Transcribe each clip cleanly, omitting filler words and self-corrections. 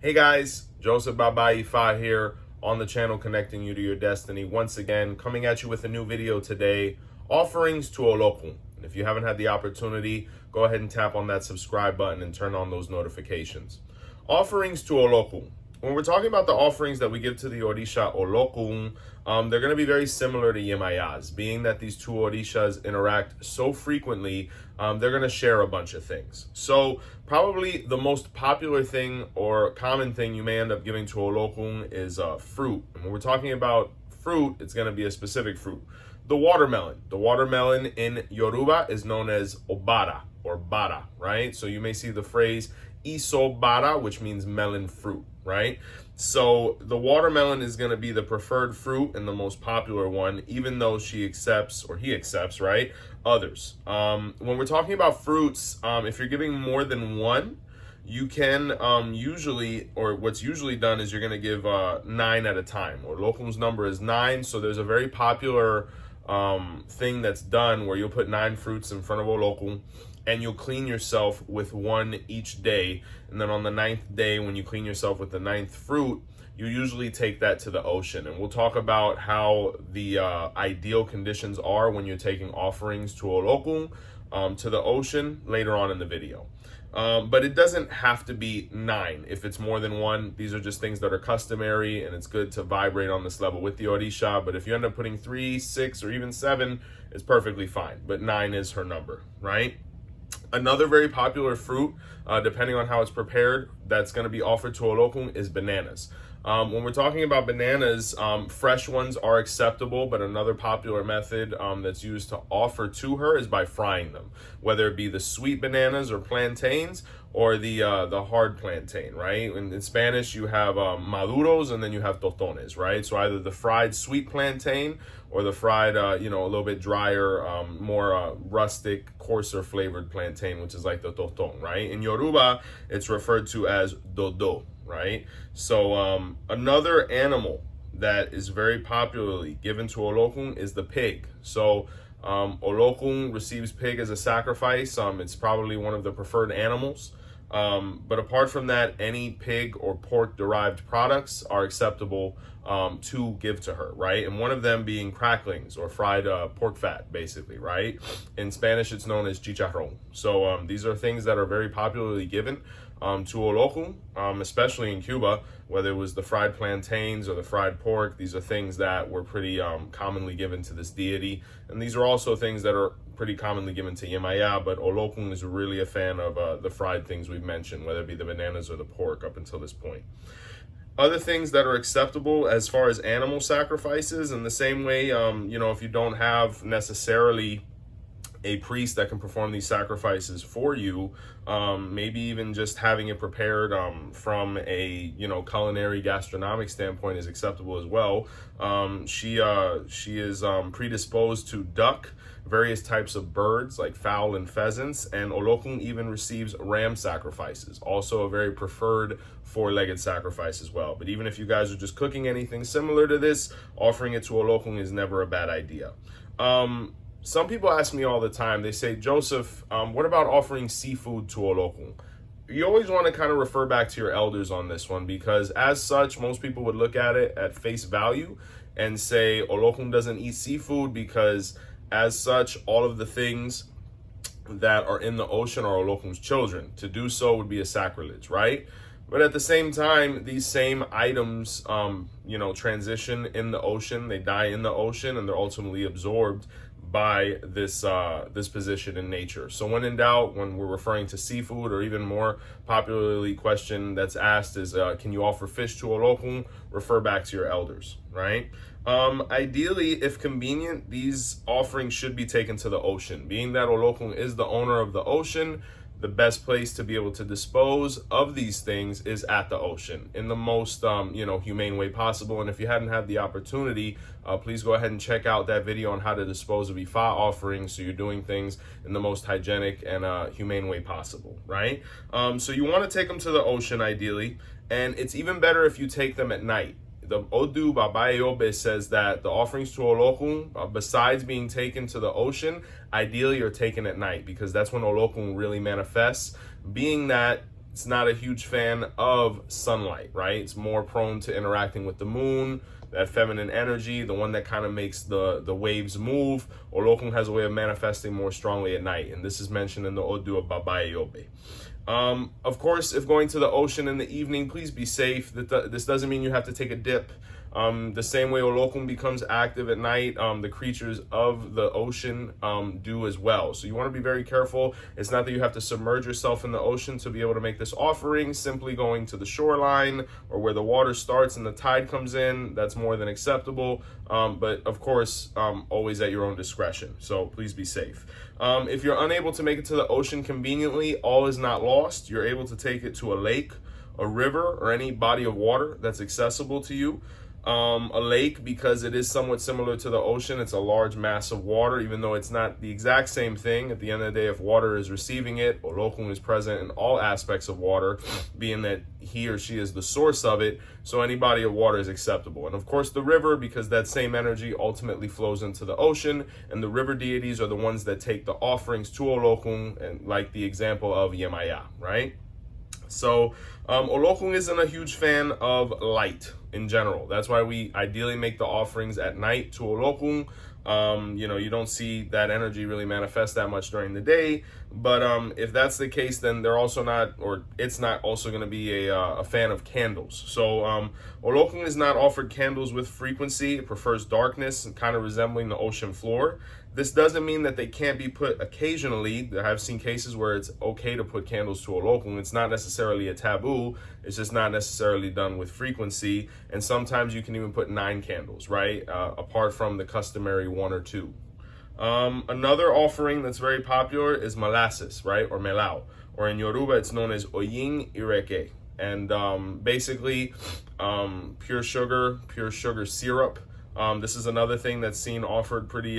Hey guys, Joseph Baba Ifa here on the channel connecting you to your destiny. Once again, coming at you with a new video today, offerings to Olokun. And if you haven't had the opportunity, go ahead and tap on that subscribe button and turn on those notifications. Offerings to Olokun. When we're talking about the offerings that we give to the Orisha Olokun, they're going to be very similar to Yemayas, being that these two Orishas interact so frequently, they're going to share a bunch of things. So probably the most popular thing or common thing you may end up giving to Olokun is fruit. And when we're talking about fruit, it's going to be a specific fruit. The watermelon. The watermelon in Yoruba is known as obara or bara, right? So you may see the phrase isobara, which means melon fruit, right? So the watermelon is going to be the preferred fruit and the most popular one, even though she accepts, or he accepts, right, others. When we're talking about fruits, if you're giving more than one, you can usually, or what's usually done is you're going to give 9 at a time. Or Olokun's number is 9, so there's a very popular thing that's done where you'll put 9 fruits in front of Olokun, and you'll clean yourself with one each day. And then on the 9th day, when you clean yourself with the 9th fruit, you usually take that to the ocean. And we'll talk about how the ideal conditions are when you're taking offerings to Olokun to the ocean later on in the video. But it doesn't have to be 9 if it's more than one. These are just things that are customary, and it's good to vibrate on this level with the Orisha. But if you end up putting 3, 6, or even 7, it's perfectly fine. But 9 is her number, right? Another very popular fruit, depending on how it's prepared, that's going to be offered to Olokun is bananas. When we're talking about bananas, fresh ones are acceptable, but another popular method that's used to offer to her is by frying them, whether it be the sweet bananas or plantains or the hard plantain, right? In Spanish, you have maduros and then you have tostones, right? So either the fried sweet plantain or the fried, a little bit drier, more rustic, coarser flavored plantain, which is like the toston, right? In Yoruba, it's referred to as dodo, right? So another animal that is very popularly given to Olokun is the pig. So Olokun receives pig as a sacrifice. It's probably one of the preferred animals. But apart from that, any pig or pork derived products are acceptable to give to her, right? And one of them being cracklings or fried pork fat, basically, right? In Spanish, it's known as chicharrón. So these are things that are very popularly given to Olokun, especially in Cuba, whether it was the fried plantains or the fried pork. These are things that were pretty commonly given to this deity. And these are also things that are pretty commonly given to Yemaya, but Olokun is really a fan of the fried things we've mentioned, whether it be the bananas or the pork up until this point. Other things that are acceptable as far as animal sacrifices, in the same way, if you don't have necessarily a priest that can perform these sacrifices for you, maybe even just having it prepared from a culinary gastronomic standpoint is acceptable as well. She is predisposed to duck, various types of birds like fowl and pheasants, and Olokun even receives ram sacrifices, also a very preferred 4-legged sacrifice as well. But even if you guys are just cooking anything similar to this, offering it to Olokun is never a bad idea. Some people ask me all the time, they say, Joseph, what about offering seafood to Olokun? You always want to kind of refer back to your elders on this one, because as such, most people would look at it at face value and say Olokun doesn't eat seafood because as such, all of the things that are in the ocean are Olokun's children. To do so would be a sacrilege, right? But at the same time, these same items, transition in the ocean. They die in the ocean, and they're ultimately absorbed by this position in nature. So when in doubt, when we're referring to seafood, or even more popularly question that's asked is, can you offer fish to Olokun? Refer back to your elders, right? Ideally, if convenient, these offerings should be taken to the ocean. Being that Olokun is the owner of the ocean, the best place to be able to dispose of these things is at the ocean in the most, humane way possible. And if you hadn't had the opportunity, please go ahead and check out that video on how to dispose of Ifa offerings, so you're doing things in the most hygienic and humane way possible, right? So you want to take them to the ocean ideally, and it's even better if you take them at night. The Odu Baba Eyobe says that the offerings to Olokun, besides being taken to the ocean, ideally are taken at night, because that's when Olokun really manifests. Being that it's not a huge fan of sunlight, right? It's more prone to interacting with the moon, that feminine energy, the one that kind of makes the waves move. Olokun has a way of manifesting more strongly at night, and this is mentioned in the Odu of Babae Yobe. Of course, if going to the ocean in the evening, please be safe. This doesn't mean you have to take a dip. The same way Olokun becomes active at night, the creatures of the ocean do as well. So you want to be very careful. It's not that you have to submerge yourself in the ocean to be able to make this offering. Simply going to the shoreline or where the water starts and the tide comes in, that's more than acceptable. But of course, always at your own discretion. So please be safe. If you're unable to make it to the ocean conveniently, all is not lost. You're able to take it to a lake, a river, or any body of water that's accessible to you. A lake, because it is somewhat similar to the ocean. It's a large mass of water, even though it's not the exact same thing. At the end of the day, if water is receiving it, Olokun is present in all aspects of water, being that he or she is the source of it. So any body of water is acceptable. And of course the river, because that same energy ultimately flows into the ocean, and the river deities are the ones that take the offerings to Olokun, and like the example of Yemaya, right? So Olokun isn't a huge fan of light in general. That's why we ideally make the offerings at night to Olokun. You don't see that energy really manifest that much during the day. But if that's the case, then they're also not, or it's not also going to be a fan of candles. So Olokun is not offered candles with frequency. It prefers darkness, and kind of resembling the ocean floor. This doesn't mean that they can't be put occasionally. I've seen cases where it's okay to put candles to Olokun. It's not necessarily a taboo. It's just not necessarily done with frequency. And sometimes you can even put 9 candles, right? Apart from the customary 1 or 2. Another offering that's very popular is molasses, right? Or melao. Or in Yoruba, it's known as oyin ireke. And basically, pure sugar syrup. This is another thing that's seen offered pretty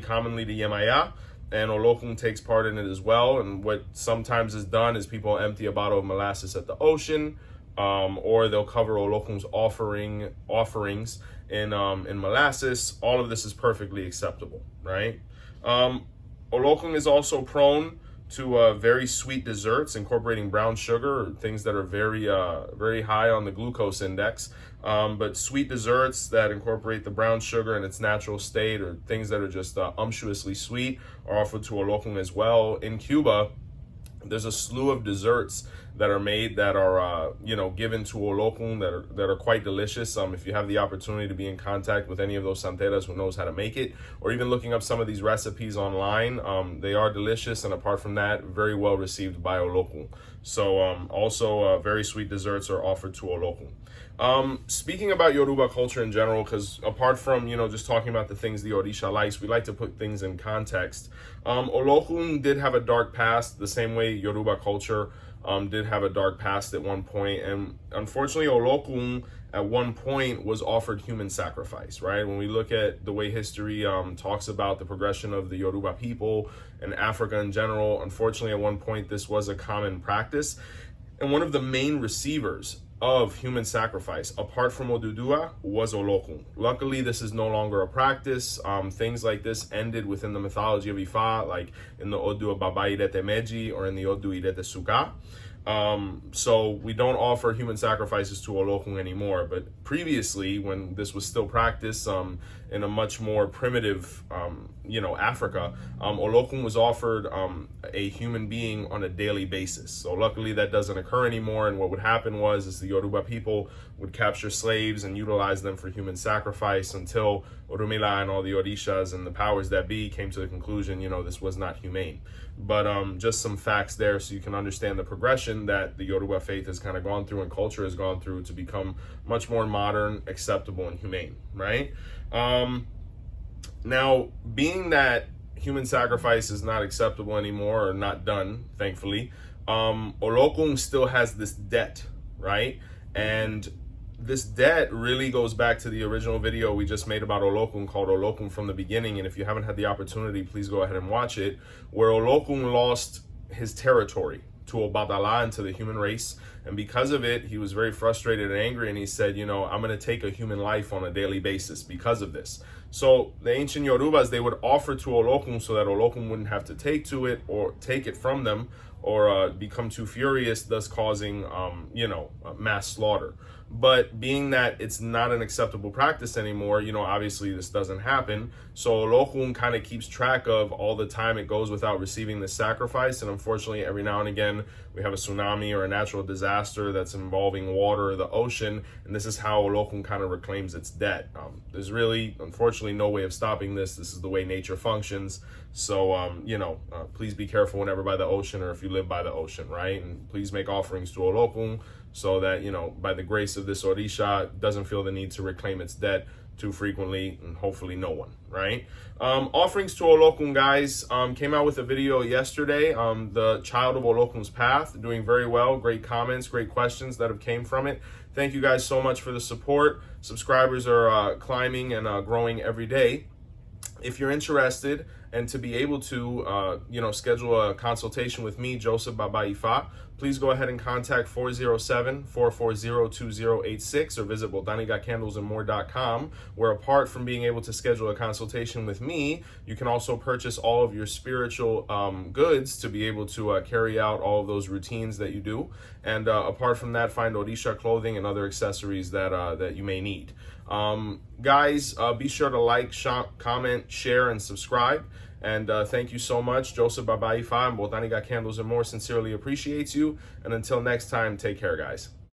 commonly to Yemaya, and Olokun takes part in it as well. And what sometimes is done is people empty a bottle of molasses at the ocean, or they'll cover Olokun's offerings in molasses. All of this is perfectly acceptable, right? Olokun is also prone to very sweet desserts incorporating brown sugar, or things that are very high on the glucose index. But sweet desserts that incorporate the brown sugar in its natural state, or things that are just umptuously sweet, are offered to Olokun as well. In Cuba, there's a slew of desserts that are made that are given to Olokun that are quite delicious. If you have the opportunity to be in contact with any of those santeras who knows how to make it, or even looking up some of these recipes online, they are delicious, and apart from that, very well received by Olokun. So also very sweet desserts are offered to Olokun. Speaking about Yoruba culture in general, because apart from just talking about the things the Orisha likes, we like to put things in context. Olokun did have a dark past, the same way Yoruba culture did have a dark past at one point. And unfortunately, Olokun at one point was offered human sacrifice, right? When we look at the way history talks about the progression of the Yoruba people and Africa in general, unfortunately, at one point, this was a common practice. And one of the main receivers of human sacrifice, apart from Oduduwa, was Olokun. Luckily, this is no longer a practice. Things like this ended within the mythology of Ifa, like in the Odu of Baba Irete Meji or in the Odu Irete Suka. So we don't offer human sacrifices to Olokun anymore. But previously, when this was still practiced in a much more primitive, Africa, Olokun was offered a human being on a daily basis. So luckily that doesn't occur anymore. And what would happen is the Yoruba people would capture slaves and utilize them for human sacrifice until Orunmila and all the Orishas and the powers that be came to the conclusion, this was not humane. But just some facts there so you can understand the progression that the Yoruba faith has kind of gone through and culture has gone through to become much more modern, acceptable, and humane, right? Now, being that human sacrifice is not acceptable anymore, or not done, thankfully, Olokun still has this debt, right? And this debt really goes back to the original video we just made about Olokun called Olokun from the Beginning. And if you haven't had the opportunity, please go ahead and watch it, where Olokun lost his territory to Obadala and to the human race. And because of it, he was very frustrated and angry. And he said, I'm going to take a human life on a daily basis because of this. So the ancient Yorubas, they would offer to Olokun so that Olokun wouldn't have to take it from them, become too furious, thus causing, mass slaughter. But being that it's not an acceptable practice anymore, obviously this doesn't happen. So Olokun kind of keeps track of all the time it goes without receiving the sacrifice. And unfortunately, every now and again, we have a tsunami or a natural disaster that's involving water or the ocean. And this is how Olokun kind of reclaims its debt. There's really, unfortunately, no way of stopping this. This is the way nature functions. So, please be careful whenever by the ocean or if you live by the ocean, right? And please make offerings to Olokun so that, by the grace of this Orisha, doesn't feel the need to reclaim its debt too frequently, and hopefully no one, right? Offerings to Olokun, guys, came out with a video yesterday. The child of Olokun's path, doing very well. Great comments, great questions that have came from it. Thank you guys so much for the support. Subscribers are climbing and growing every day. If you're interested and to be able to, schedule a consultation with me, Joseph Baba Ifa, please go ahead and contact 407-440-2086 or visit botanicacandlesandmore.com, where apart from being able to schedule a consultation with me, you can also purchase all of your spiritual goods to be able to carry out all of those routines that you do. And apart from that, find Orisha clothing and other accessories that you may need. Guys, be sure to like, comment, share, and subscribe. And thank you so much. Joseph Baba Ifa and Botanica Candles and More sincerely appreciates you. And until next time, take care, guys.